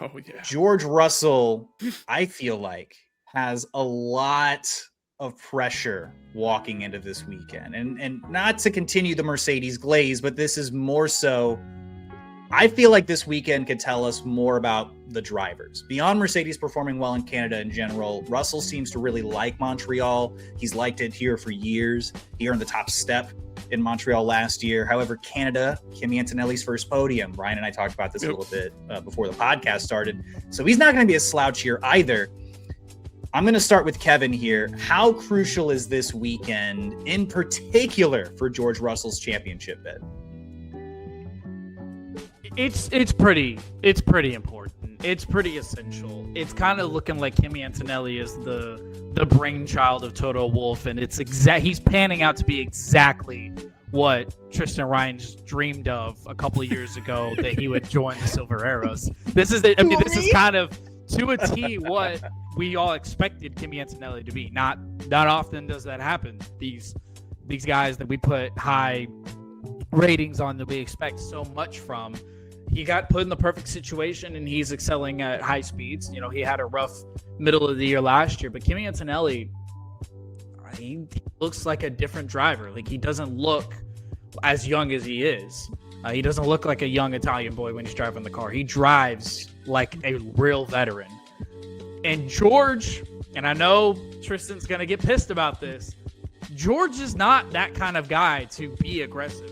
Oh, yeah. George Russell, I feel like, has a lot of pressure walking into this weekend. And not to continue the Mercedes glaze, but this is more so, I feel like this weekend could tell us more about the drivers. Beyond Mercedes performing well in Canada in general, Russell seems to really like Montreal. He's liked it here for years. He earned the top step in Montreal last year. However, Canada, Kimi Antonelli's first podium. Ryan and I talked about this a little bit before the podcast started. So he's not going to be a slouch here either. I'm going to start with Kevin here. How crucial is this weekend, in particular, for George Russell's championship bid? It's pretty important. It's pretty essential. It's kind of looking like Kimi Antonelli is the brainchild of Toto Wolff, and he's panning out to be exactly what Tristan Ryan's dreamed of a couple of years ago, that he would join the Silver Arrows. This is kind of to a T what we all expected Kimi Antonelli to be. Not often does that happen. These guys that we put high ratings on, that we expect so much from, he got put in the perfect situation and he's excelling at high speeds. You know, he had a rough middle of the year last year, but Kimi Antonelli, he looks like a different driver. Like, he doesn't look as young as he is. He doesn't look like a young Italian boy when he's driving the car. He drives like a real veteran. And George, and I know Tristan's going to get pissed about this, George is not that kind of guy to be aggressive.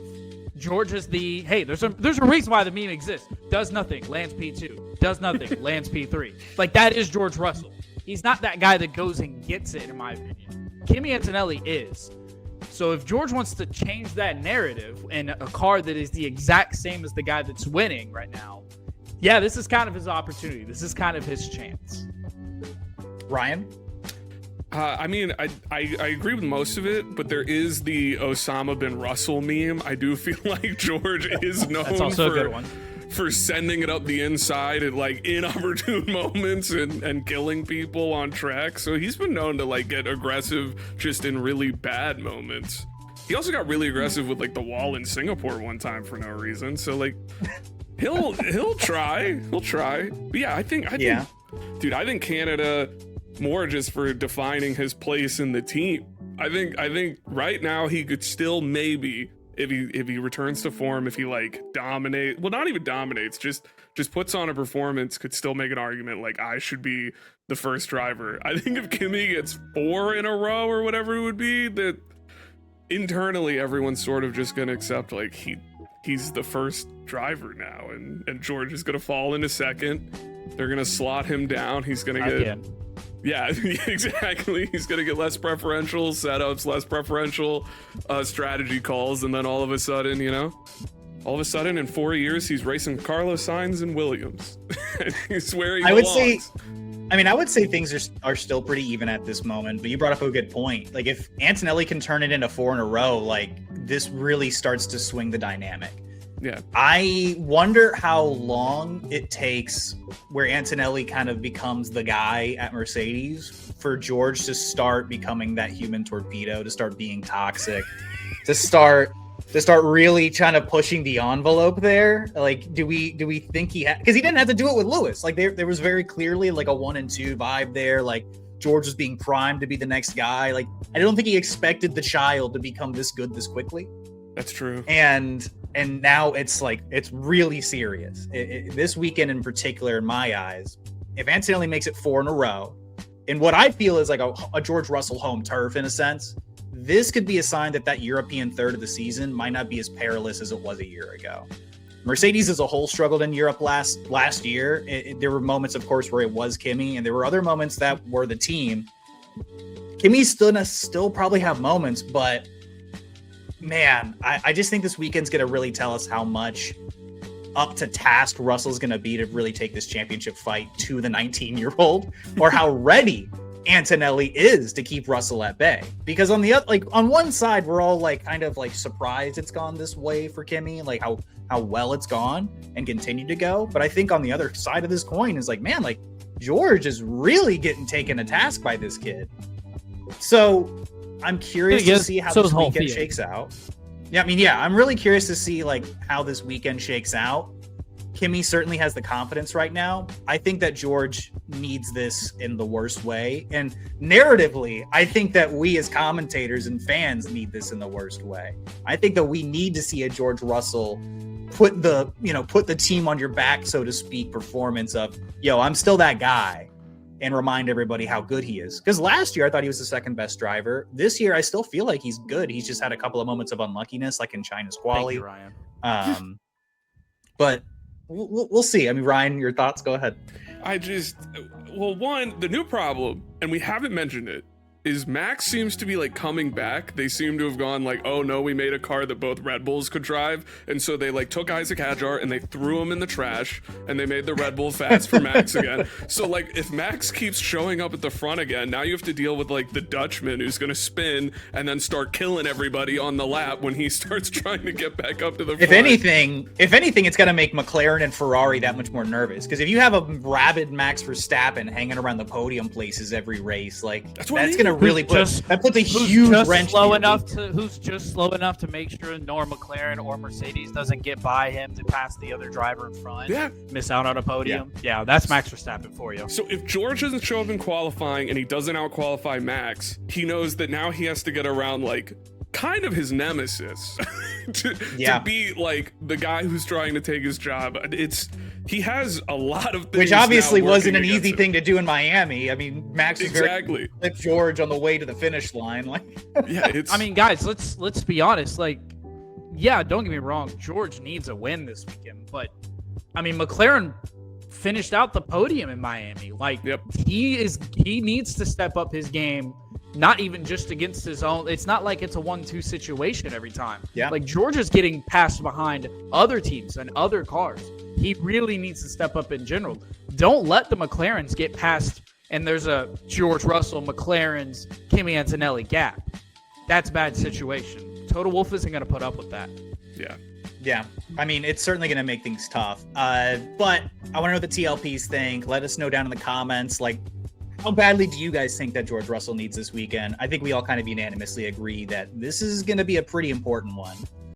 George is there's a reason why the meme exists. Does nothing, lands P2. Does nothing, lands P3. Like, that is George Russell. He's not that guy that goes and gets it, in my opinion. Kimi Antonelli is. So if George wants to change that narrative in a car that is the exact same as the guy that's winning right now, yeah, this is kind of his opportunity. This is kind of his chance. Ryan? I mean, I agree with most of it, but there is the Osama bin Russell meme. I do feel like George is known That's also a good one. For sending it up the inside at like inopportune moments and killing people on track. So he's been known to like get aggressive just in really bad moments. He also got really aggressive with like the wall in Singapore one time for no reason. So like he'll try. But yeah, I think dude, I think Canada, more just for defining his place in the team. I think right now he could still maybe, if he returns to form, if he like not even dominates, just puts on a performance, could still make an argument like I should be the first driver. I think if Kimi gets 4 in a row or whatever it would be, that internally everyone's sort of just gonna accept like he's the first driver now, and George is gonna fall into second. They're gonna slot him down. He's gonna get Yeah, exactly. He's going to get less preferential setups, less preferential strategy calls, and then all of a sudden in 4 years, he's racing Carlos Sainz and Williams. He's where he belongs. I would say things are still pretty even at this moment, but you brought up a good point. Like, if Antonelli can turn it into 4 in a row, like, this really starts to swing the dynamic. Yeah. I wonder how long it takes where Antonelli kind of becomes the guy at Mercedes for George to start becoming that human torpedo, to start being toxic, to start really trying to pushing the envelope there. Like, do we think because he didn't have to do it with Lewis. Like, there was very clearly like a 1 and 2 vibe there. Like, George was being primed to be the next guy. Like, I don't think he expected the child to become this good this quickly. That's true. And now it's like, it's really serious. This weekend in particular, in my eyes, if Antonelli makes it 4 in a row, in what I feel is like a George Russell home turf in a sense, this could be a sign that European third of the season might not be as perilous as it was a year ago. Mercedes as a whole struggled in Europe last year. There were moments, of course, where it was Kimi, and there were other moments that were the team. Kimi's still probably have moments, but man, I just think this weekend's going to really tell us how much up to task Russell's going to be to really take this championship fight to the 19-year-old, or how ready Antonelli is to keep Russell at bay. Because on the other, like, on one side, we're all like kind of like surprised it's gone this way for Kimi, like how well it's gone and continued to go. But I think on the other side of this coin is like, man, like, George is really getting taken to task by this kid. So I'm curious to see how this weekend shakes out. I'm really curious to see like how this weekend shakes out. Kimi certainly has the confidence right now. I think that George needs this in the worst way. And narratively, I think that we as commentators and fans need this in the worst way. I think that we need to see a George Russell put the team on your back, so to speak, performance of, yo, I'm still that guy, and remind everybody how good he is. Because last year I thought he was the second best driver. This year I still feel like he's good. He's just had a couple of moments of unluckiness, like in China's quali. Thank you, Ryan. But we'll see. I mean, Ryan, your thoughts? Go ahead. The new problem, and we haven't mentioned it, is Max seems to be like coming back. They seem to have gone like, oh no, we made a car that both Red Bulls could drive. And so they like took Isaac Hadjar and they threw him in the trash and they made the Red Bull fast for Max again. So like if Max keeps showing up at the front again, now you have to deal with like the Dutchman who's going to spin and then start killing everybody on the lap when he starts trying to get back up to the front. If anything, it's going to make McLaren and Ferrari that much more nervous. Because if you have a rabid Max Verstappen hanging around the podium places every race, like that's going to really puts a huge wrench. Who's just slow enough to make sure nor McLaren or Mercedes doesn't get by him to pass the other driver in front. Yeah. Miss out on a podium. Yeah, that's Max Verstappen for you. So if George doesn't show up in qualifying and he doesn't out-qualify Max, he knows that now he has to get around like kind of his nemesis to be like the guy who's trying to take his job. He has a lot of things, which obviously wasn't an easy thing to do in Miami. I mean, Max was exactly with George on the way to the finish line. Like, I mean, guys, let's be honest. Like, yeah, don't get me wrong, George needs a win this weekend, but I mean, McLaren finished out the podium in Miami. Like, he needs to step up his game. Not even just against his own. It's not like it's a 1-2 situation every time. Yeah. Like George is getting passed behind other teams and other cars. He really needs to step up in general. Don't let the McLarens get past and there's a George Russell, McLaren's, Kimi Antonelli gap. That's a bad situation. Total Wolff isn't going to put up with that. Yeah. Yeah. I mean, it's certainly going to make things tough. But I want to know what the TLPs think. Let us know down in the comments. Like, how badly do you guys think that George Russell needs this weekend? I think we all kind of unanimously agree that this is going to be a pretty important one.